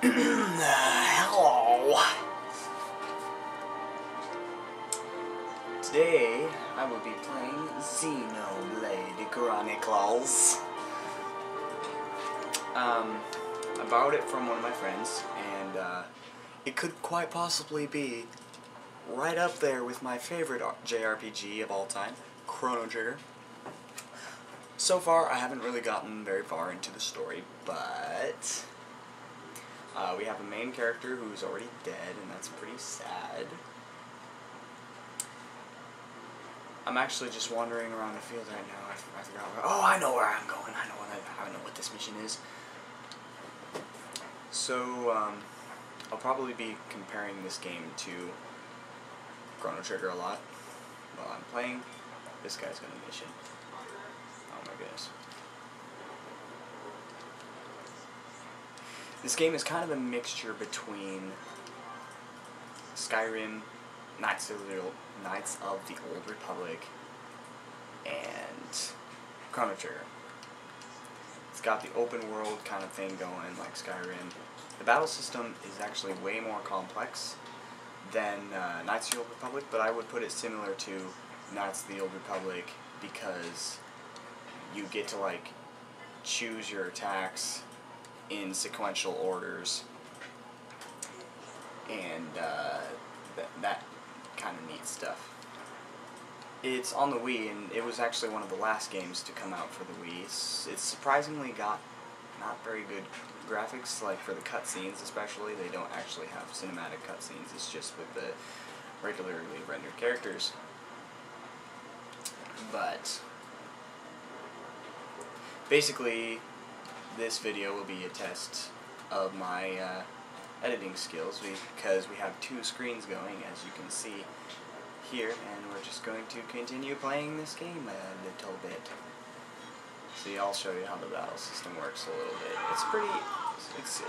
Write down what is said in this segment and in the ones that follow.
Hello. Today I will be playing Xenoblade Chronicles. I borrowed it from one of my friends, and it could quite possibly be right up there with my favorite JRPG of all time, Chrono Trigger. So far, I haven't really gotten very far into the story, but we have a main character who's already dead, and that's pretty sad. I'm actually just wandering around the field right now. I forgot where. Oh, I know where I'm going. I know what this mission is. So, I'll probably be comparing this game to Chrono Trigger a lot while I'm playing. This guy's got a mission. Oh my goodness. This game is kind of a mixture between Skyrim, Knights of the Old Republic, and Chrono Trigger. It's got the open world kind of thing going like Skyrim. The battle system is actually way more complex than Knights of the Old Republic, but I would put it similar to Knights of the Old Republic because you get to like choose your attacks in sequential orders, and that kind of neat stuff. It's on the Wii, and it was actually one of the last games to come out for the Wii. It's surprisingly got not very good graphics, like for the cutscenes especially. They don't actually have cinematic cutscenes, it's just with the regularly rendered characters. But basically, this video will be a test of my editing skills, because we have two screens going, as you can see here, and we're just going to continue playing this game a little bit. See, I'll show you how the battle system works a little bit.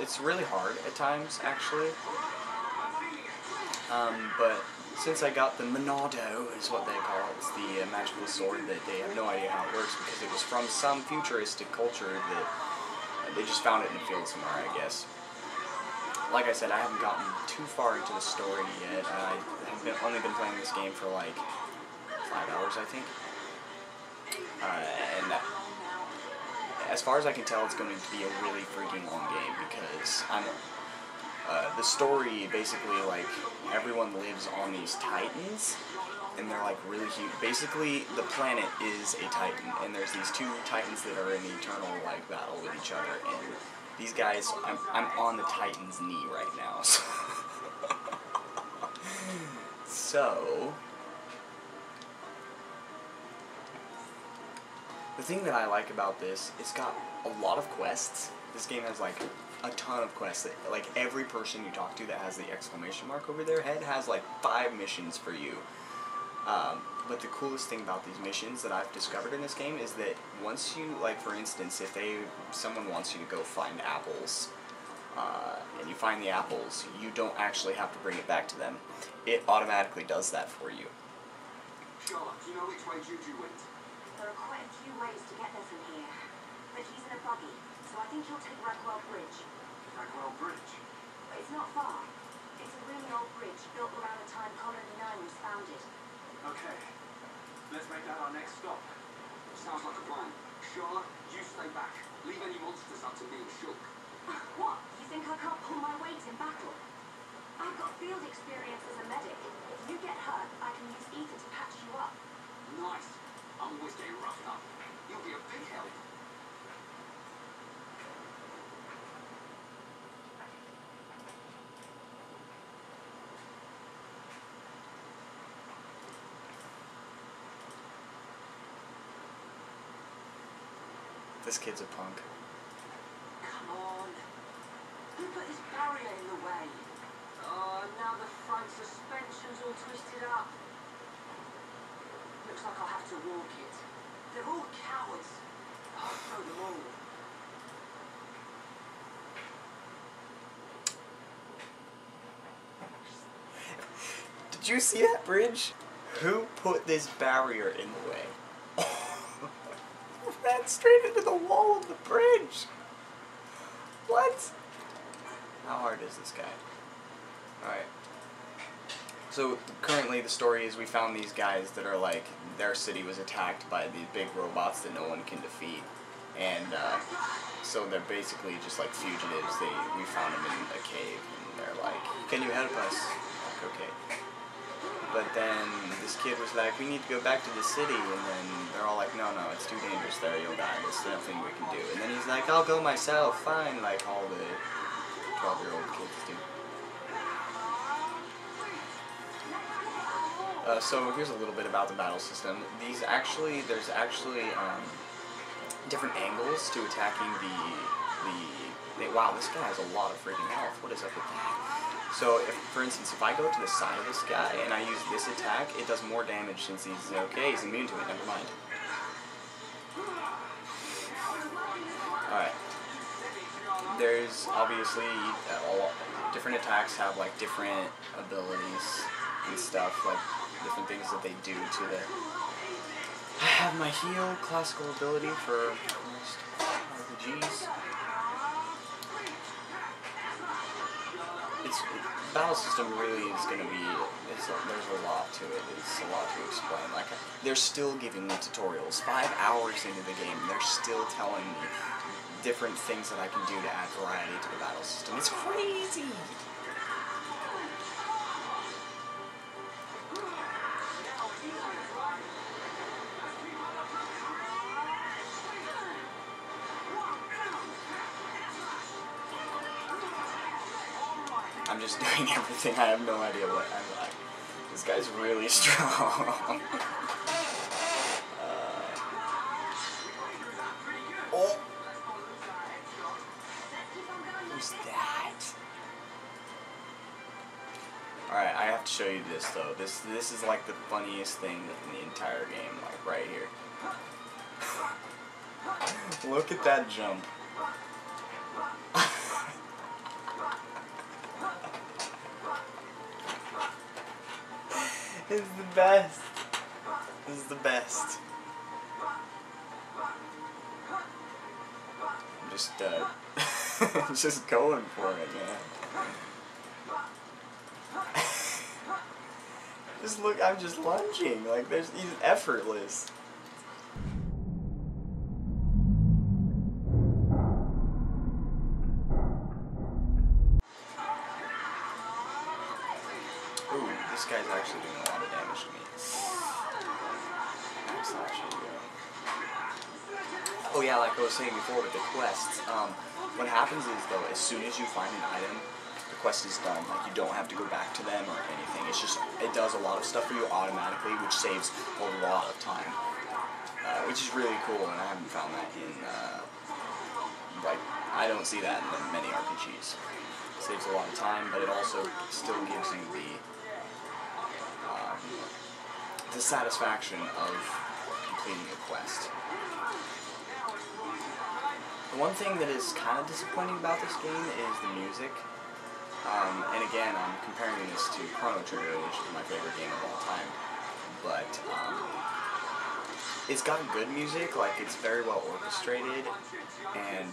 It's really hard at times, actually. But since I got the Monado, is what they call it, it's the magical sword that they have no idea how it works, because it was from some futuristic culture that they just found it in the field somewhere, I guess. Like I said, I haven't gotten too far into the story yet. I have only been playing this game for like 5 hours, I think. And as far as I can tell, it's going to be a really freaking long game, because the story basically, like, everyone lives on these titans, and they're like really huge. Basically, the planet is a titan, and there's these two titans that are in eternal like battle with each other, and these guys, I'm on the titan's knee right now. So the thing that I like about this, it's got a lot of quests. This game has like a ton of quests. That, like, every person you talk to that has the exclamation mark over their head has like 5 missions for you. But the coolest thing about these missions that I've discovered in this game is that once you, like, for instance, if someone wants you to go find apples, and you find the apples, you don't actually have to bring it back to them. It automatically does that for you. Charlotte, do you know which way Juju went? There are quite a few ways to get there from here, but he's in a buggy, so I think he'll take Rackwell Bridge. Rackwell Bridge? But it's not far. It's a really old bridge built around the time Colony 9 was founded. Okay. Let's make that our next stop. Sounds like a plan. Charlotte, you stay back. Leave any monsters up to being shook. What? You think I can't pull my weight in battle? I've got field experience as a medic. If you get hurt, I can use ether to patch you up. Nice. I'm always getting roughed up. You'll be a big help. This kid's a punk. Come on. Who put this barrier in the way? Oh, now the front suspension's all twisted up. Looks like I'll have to walk it. They're all cowards. I'll throw them all. Did you see that bridge? Who put this barrier in the way? Ran straight into the wall of the bridge. What? How hard is this guy? Alright. So currently the story is we found these guys that are like, their city was attacked by these big robots that no one can defeat. And so they're basically just like fugitives. We found them in a cave and they're like, can you help us? Like, okay. But then this kid was like, we need to go back to the city, and then they're all like, no, it's too dangerous there, you'll die, there's nothing we can do. And then he's like, I'll go myself, fine, like all the 12-year-old kids do. So here's a little bit about the battle system. There's actually different angles to attacking wow, this guy has a lot of freaking health. What is up with that? So, for instance, if I go to the side of this guy and I use this attack, it does more damage since he's immune to it. Never mind. Alright. There's obviously different attacks have like different abilities and stuff, like different things that they do to the... I have my heal classical ability for most RPGs. Battle system really is going to be, there's a lot to it, it's a lot to explain. Like, they're still giving me tutorials. 5 hours into the game, they're still telling me different things that I can do to add variety to the battle system. It's crazy! I'm just doing everything. I have no idea what I'm like. This guy's really strong. Oh! Who's that? Alright, I have to show you this though. This is like the funniest thing in the entire game, like right here. Look at that jump. This is the best. This is the best. I'm just going for it, man. Just look, I'm just lunging. Like, he's effortless. Ooh, this guy's actually doing a lot of damage to me. Oh yeah, like I was saying before with the quests, what happens is though, as soon as you find an item, the quest is done. Like, you don't have to go back to them or anything. It's just, it does a lot of stuff for you automatically, which saves a lot of time. Which is really cool, and I haven't found that in, like, I don't see that in many RPGs. It saves a lot of time, but it also still gives you the satisfaction of completing a quest. The one thing that is kind of disappointing about this game is the music. And again, I'm comparing this to Chrono Trigger, which is my favorite game of all time. But it's got good music, like it's very well orchestrated, and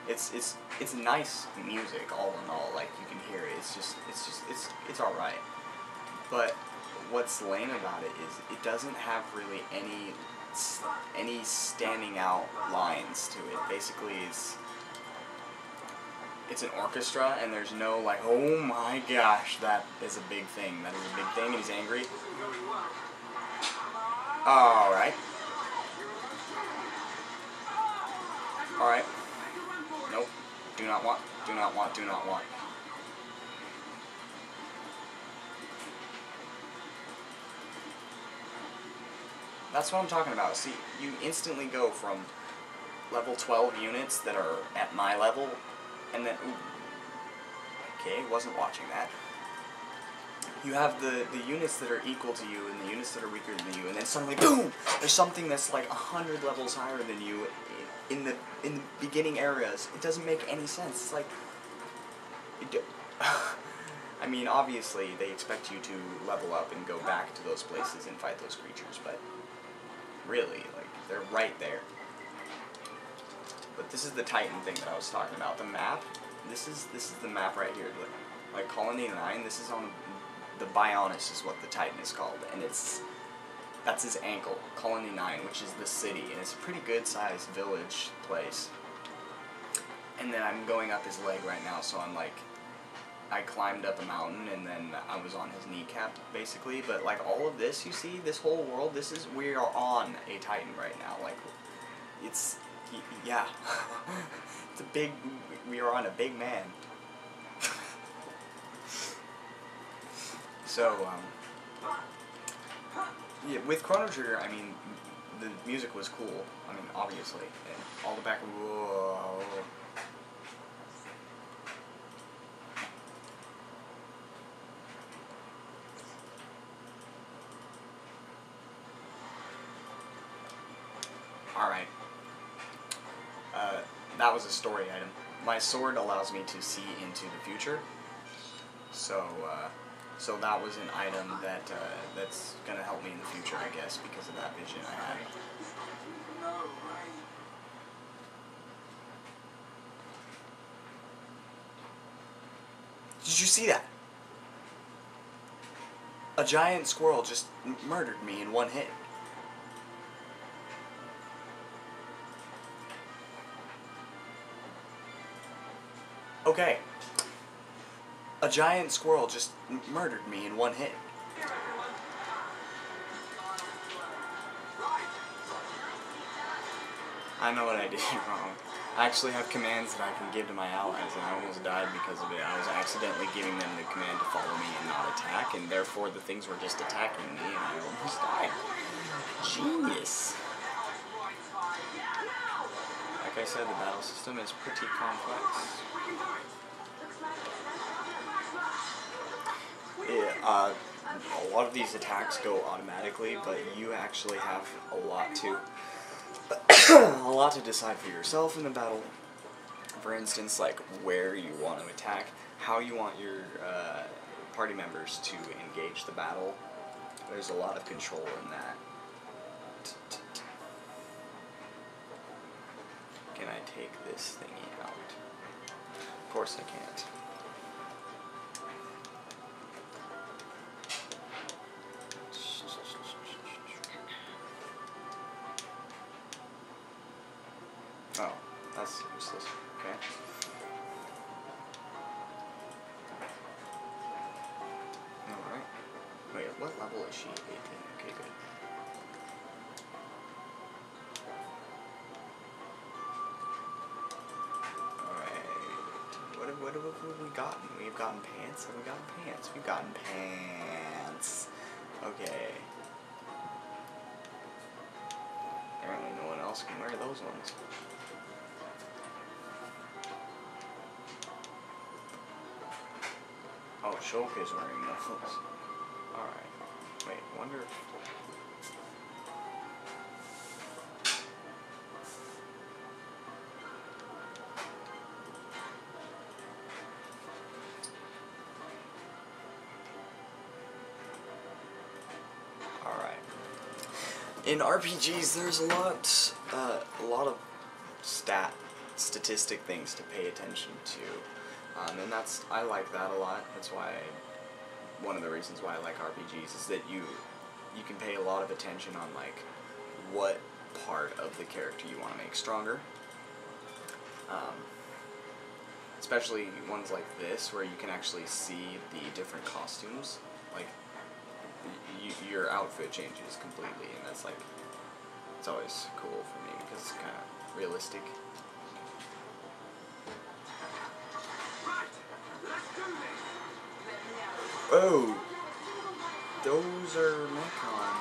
it's nice music all in all. Like, you can hear it. It's all right. But what's lame about it is it doesn't have really any standing out lines to it. Basically, it's an orchestra, and there's no like, oh my gosh, that is a big thing. That is a big thing, and he's angry. Alright. Alright. Nope. Do not want, do not want, do not want. That's what I'm talking about. See, you instantly go from level 12 units that are at my level, and then, ooh, okay, wasn't watching that. You have the units that are equal to you and the units that are weaker than you, and then suddenly, boom! There's something that's like 100 levels higher than you in the beginning areas. It doesn't make any sense. It's like, I mean, obviously they expect you to level up and go back to those places and fight those creatures, but really, like, they're right there. But this is the Titan thing that I was talking about. The map this is the map right here. Like Colony 9. This is on the Bionis is what the Titan is called, and that's his ankle. Colony 9, which is the city, and it's a pretty good sized village place. And then I'm going up his leg right now, so I'm like, I climbed up a mountain, and then I was on his kneecap, basically. But like all of this, you see, this whole world, we are on a Titan right now. Like, it's, yeah, it's a big. We are on a big man. So yeah, with Chrono Trigger, I mean, the music was cool. I mean, obviously, and all the back. Whoa. Alright. That was a story item. My sword allows me to see into the future. So that was an item that that's gonna help me in the future, I guess, because of that vision I had. Did you see that? A giant squirrel just murdered me in one hit. Okay. A giant squirrel just murdered me in one hit. I know what I did wrong. I actually have commands that I can give to my allies, and I almost died because of it. I was accidentally giving them the command to follow me and not attack, and therefore the things were just attacking me, and I almost died. Genius. Like I said, the battle system is pretty complex. Yeah, a lot of these attacks go automatically, but you actually have a lot to decide for yourself in the battle. For instance, like where you want to attack, how you want your party members to engage the battle. There's a lot of control in that. Can I take this thingy out? Of course I can't. Oh, that's useless. Okay. Alright. Wait, what level is she? 18. Okay, good. Alright. What have we gotten? We've gotten pants? Have we gotten pants? We've gotten pants. Okay. Apparently no one else can wear those ones. Oh, Shulk is wearing those. Alright. Wait, wonder if... Alright. In RPGs, there's a lot of statistic things to pay attention to. And I like that a lot. That's why, one of the reasons why I like RPGs is that you can pay a lot of attention on like what part of the character you want to make stronger. Especially ones like this where you can actually see the different costumes. Like your outfit changes completely, and that's like, it's always cool for me because it's kind of realistic. Oh, those are Mechon.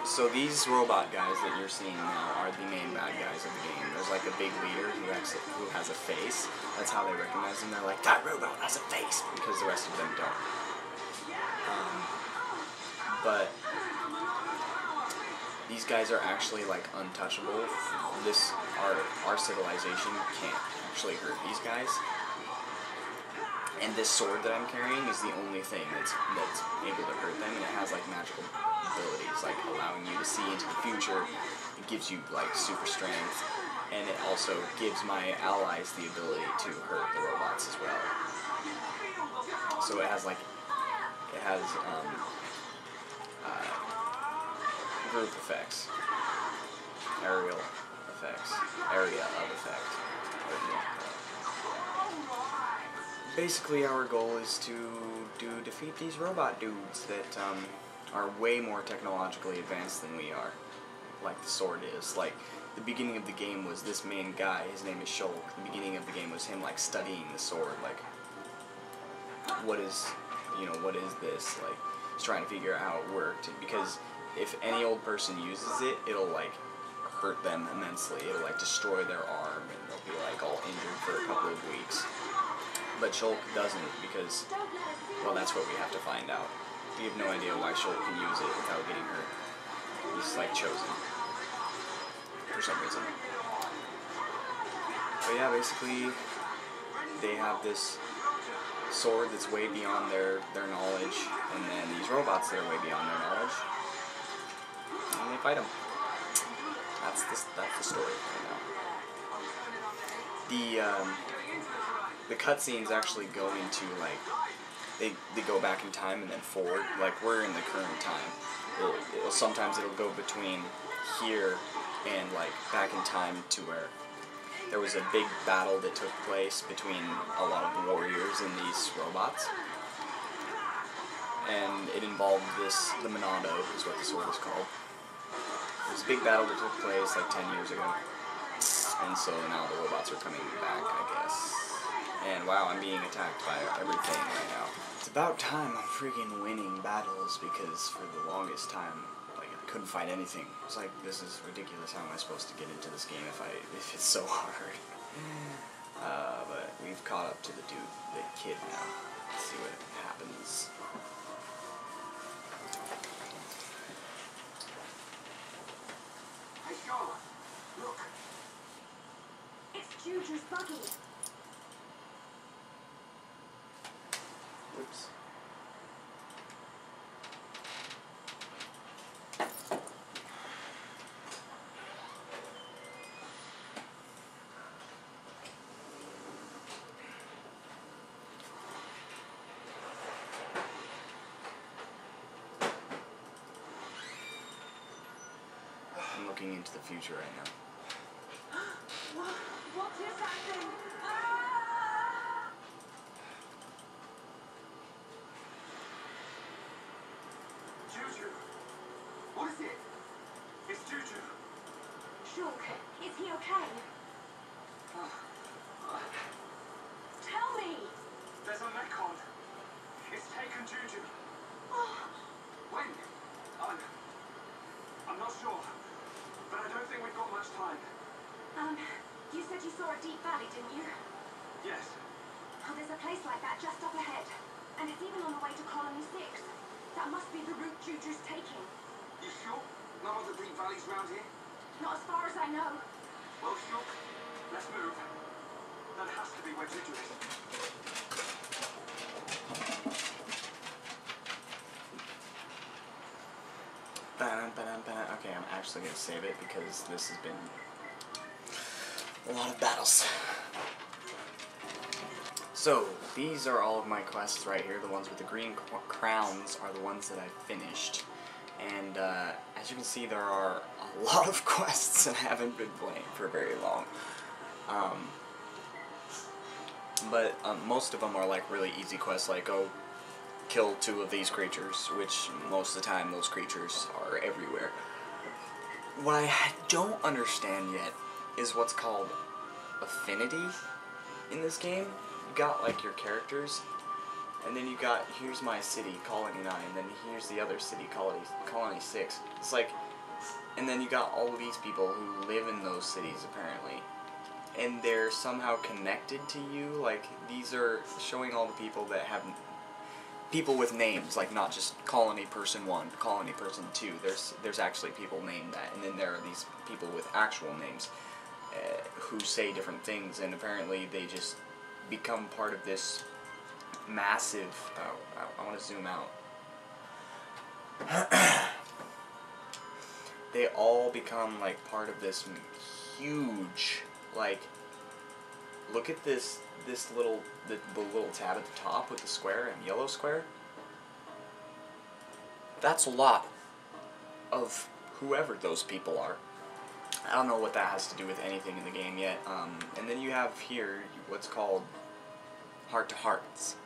So these robot guys that you're seeing now are the main bad guys of the game. There's like a big leader who has a face. That's how they recognize them. They're like, that robot has a face, because the rest of them don't. But these guys are actually like untouchable. Our civilization can't actually hurt these guys. And this sword that I'm carrying is the only thing that's able to hurt them, and it has like magical abilities, like allowing you to see into the future. It gives you like super strength, and it also gives my allies the ability to hurt the robots as well. So it has like, group effects, area of effect. Basically, our goal is to defeat these robot dudes that are way more technologically advanced than we are, like the sword is. Like, the beginning of the game was this main guy, his name is Shulk. The beginning of the game was him, like, studying the sword, like, what is this? Like, he's trying to figure out how it worked, because if any old person uses it, it'll, like, hurt them immensely. It'll, like, destroy their arm, and they'll be, like, all injured for a couple of weeks. But Shulk doesn't, because, well, that's what we have to find out. We have no idea why Shulk can use it without getting hurt. He's, like, chosen. For some reason. But yeah, basically, they have this sword that's way beyond their knowledge, and then these robots that are way beyond their knowledge, and they fight them. That's the story right now. The cutscenes actually go into, like, they go back in time and then forward. Like, we're in the current time. Sometimes it'll go between here and, like, back in time to where there was a big battle that took place between a lot of warriors and these robots. And it involved the Monado, is what the sword is called. It was a big battle that took place like 10 years ago. And so now the robots are coming back, I guess. And wow, I'm being attacked by everything right now. It's about time I'm freaking winning battles, because for the longest time, like, I couldn't fight anything. It's like, this is ridiculous. How am I supposed to get into this game if it's so hard? But we've caught up to the kid now. Let's see what happens. Hey, Charlotte, look. It's Juju's buggy. Whoops. I'm looking into the future right now. What is happening? Juju. What is it? It's Juju. Shulk, is he okay? Tell me! There's a mech-on. It's taken Juju. Oh, When? I'm not sure. But I don't think we've got much time. you said you saw a deep valley, didn't you? Yes. Oh, there's a place like that just up ahead. And it's even on the way to Colony 6. That must be the route Juju's taking. You sure? No other deep valleys around here? Not as far as I know. Well, Shulk, let's move. That has to be where Juju is. Okay, I'm actually going to save it because this has been a lot of battles. So, these are all of my quests right here. The ones with the green crowns are the ones that I finished. And as you can see, there are a lot of quests that I haven't been playing for very long. But most of them are like really easy quests, like, oh, kill 2 of these creatures, which most of the time those creatures are everywhere. What I don't understand yet is what's called affinity in this game. You got like your characters, and then you got, here's my city, Colony 9, and then here's the other city, Colony 6. It's like, and then you got all of these people who live in those cities apparently, and they're somehow connected to you. Like, these are showing all the people that have people with names, like not just Colony Person 1, Colony Person 2. There's actually people named that, and then there are these people with actual names who say different things, and apparently they just become part of this massive. Oh, I want to zoom out. They all become like part of this huge, like, look at this little the little tab at the top with the square and yellow square. That's a lot of whoever those people are. I don't know what that has to do with anything in the game yet. And then you have here what's called heart-to-hearts.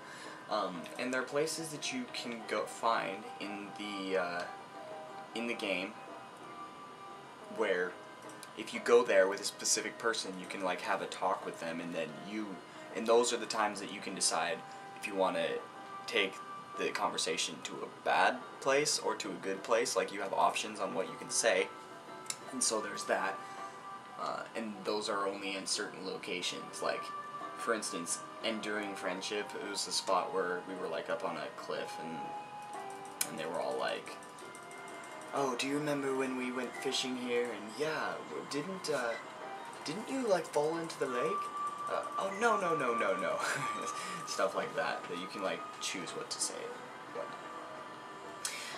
And they're places that you can go find in the game where if you go there with a specific person, you can like have a talk with them, and then and those are the times that you can decide if you want to take the conversation to a bad place or to a good place. Like, you have options on what you can say, and so there's that. And those are only in certain locations. Like, for instance, Enduring Friendship, it was the spot where we were like up on a cliff, and they were all like, "Oh, do you remember when we went fishing here? And yeah, didn't you like fall into the lake? Oh, no. Stuff like that you can like choose what to say.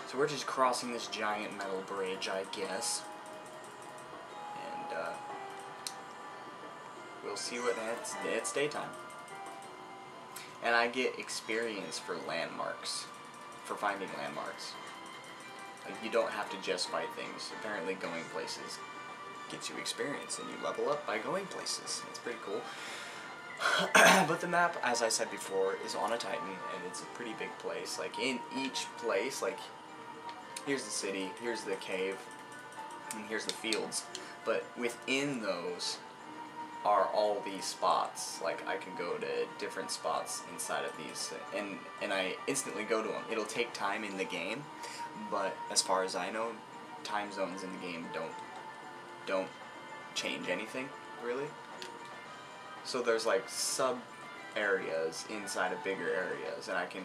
So we're just crossing this giant metal bridge, I guess, and we'll see what happens. It's daytime, and I get experience for landmarks, for finding landmarks. Like, you don't have to just fight things. Apparently going places gets you experience, and you level up by going places. It's pretty cool. But the map, as I said before, is on a Titan, and it's a pretty big place. Like, in each place, like, here's the city, here's the cave, and here's the fields. But within those are all these spots. Like, I can go to different spots inside of these, and I instantly go to them. It'll take time in the game, but as far as I know, time zones in the game don't change anything, really. So there's like sub-areas inside of bigger areas, and I can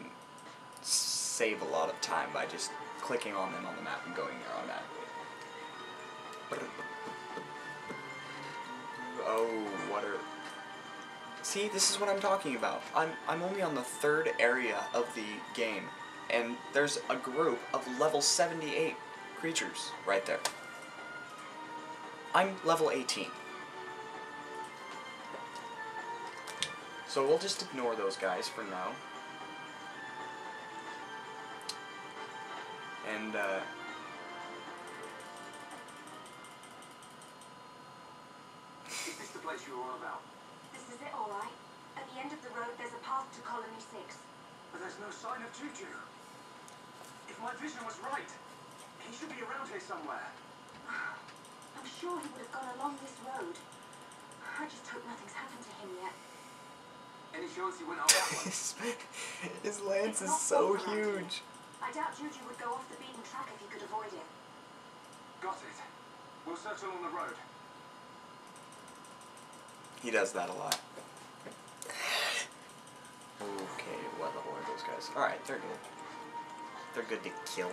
save a lot of time by just clicking on them on the map and going there automatically. Oh, what are... See, this is what I'm talking about. I'm only on the 3rd area of the game, and there's a group of level 78 creatures right there. I'm level 18. So we'll just ignore those guys for now. And, Is this the place you were on about? This is it, all right. At the end of the road, there's a path to Colony 6. But there's no sign of Juju. If my vision was right, he should be around here somewhere. I'm sure he would have gone along this road. I just hope nothing's happened to him yet. Any chance he went up that one? His lance is so huge. I doubt Juju would go off the beaten track if he could avoid it. Got it. We'll search along the road. He does that a lot. Okay, what level are those guys? Alright, they're good. They're good to kill.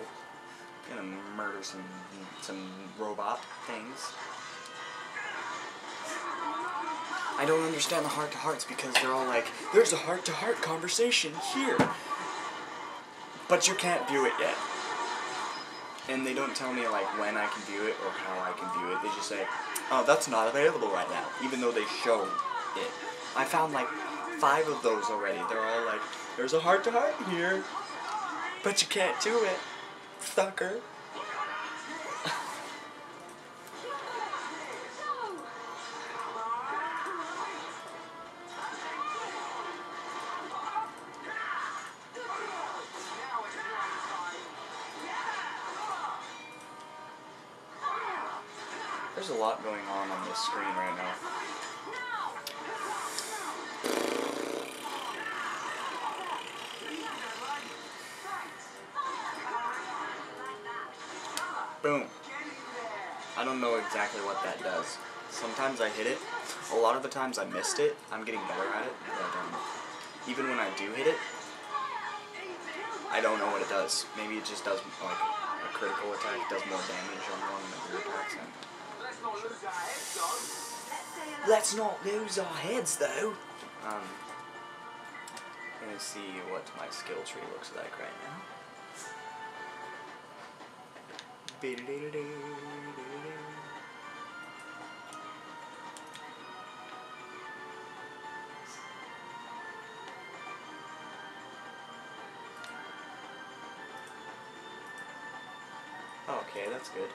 Gonna murder some robot things. I don't understand the heart-to-hearts because they're all like, there's a heart-to-heart conversation here. But you can't view it yet. And they don't tell me like when I can view it or how I can view it. They just say, oh, that's not available right now, even though they show it. I found like 5 of those already. They're all like, there's a heart-to-heart here, but you can't do it, sucker. There's a lot going on this screen right now. Boom. I don't know exactly what that does. Sometimes I hit it. A lot of the times I missed it. I'm getting better at it. But even when I do hit it, I don't know what it does. Maybe it just does like a critical attack, does more damage on one of your attacks. Let's not lose our heads, though. We're gonna see what my skill tree looks like right now. Okay, that's good.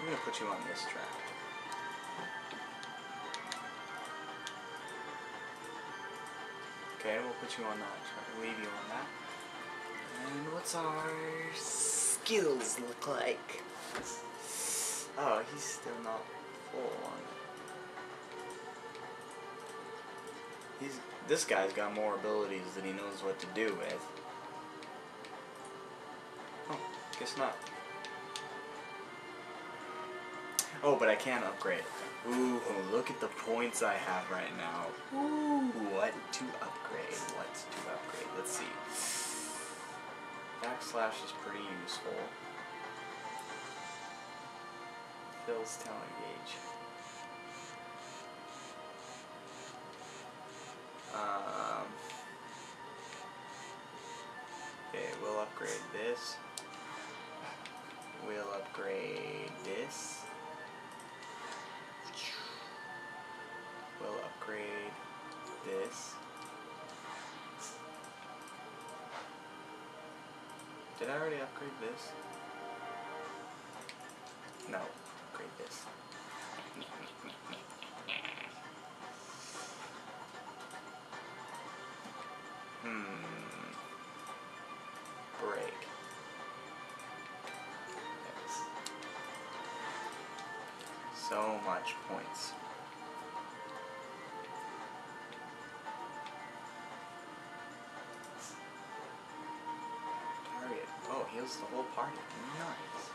I'm gonna put you on this track. Okay, we'll put you on that track. Leave you on that. And what's our skills look like? Oh, he's still not full on it. This guy's got more abilities than he knows what to do with. Oh, guess not. Oh, but I can upgrade. Ooh, look at the points I have right now. Ooh, what to upgrade? What to upgrade? Let's see. Backslash is pretty useful. Phil's talent gauge. Okay, we'll upgrade this. We'll upgrade this. We'll upgrade this. Did I already upgrade this? No, upgrade this. Break. Yes. So much points. Target. Oh, heals the whole party. Nice.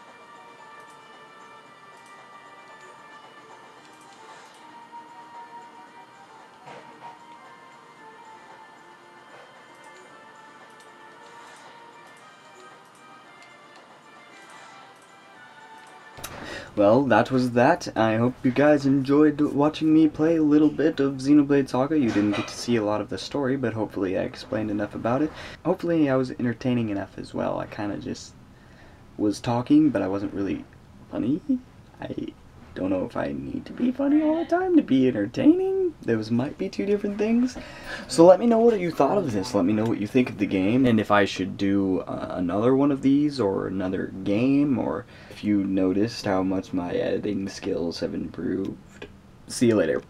Well, that was that. I hope you guys enjoyed watching me play a little bit of Xenoblade Saga. You didn't get to see a lot of the story, but hopefully I explained enough about it. Hopefully I was entertaining enough as well. I kind of just was talking, but I wasn't really funny. I don't know if I need to be funny all the time to be entertaining. Those might be two different things. So let me know what you thought of this. Let me know what you think of the game, and if I should do another one of these or another game, or if you noticed how much my editing skills have improved. See you later.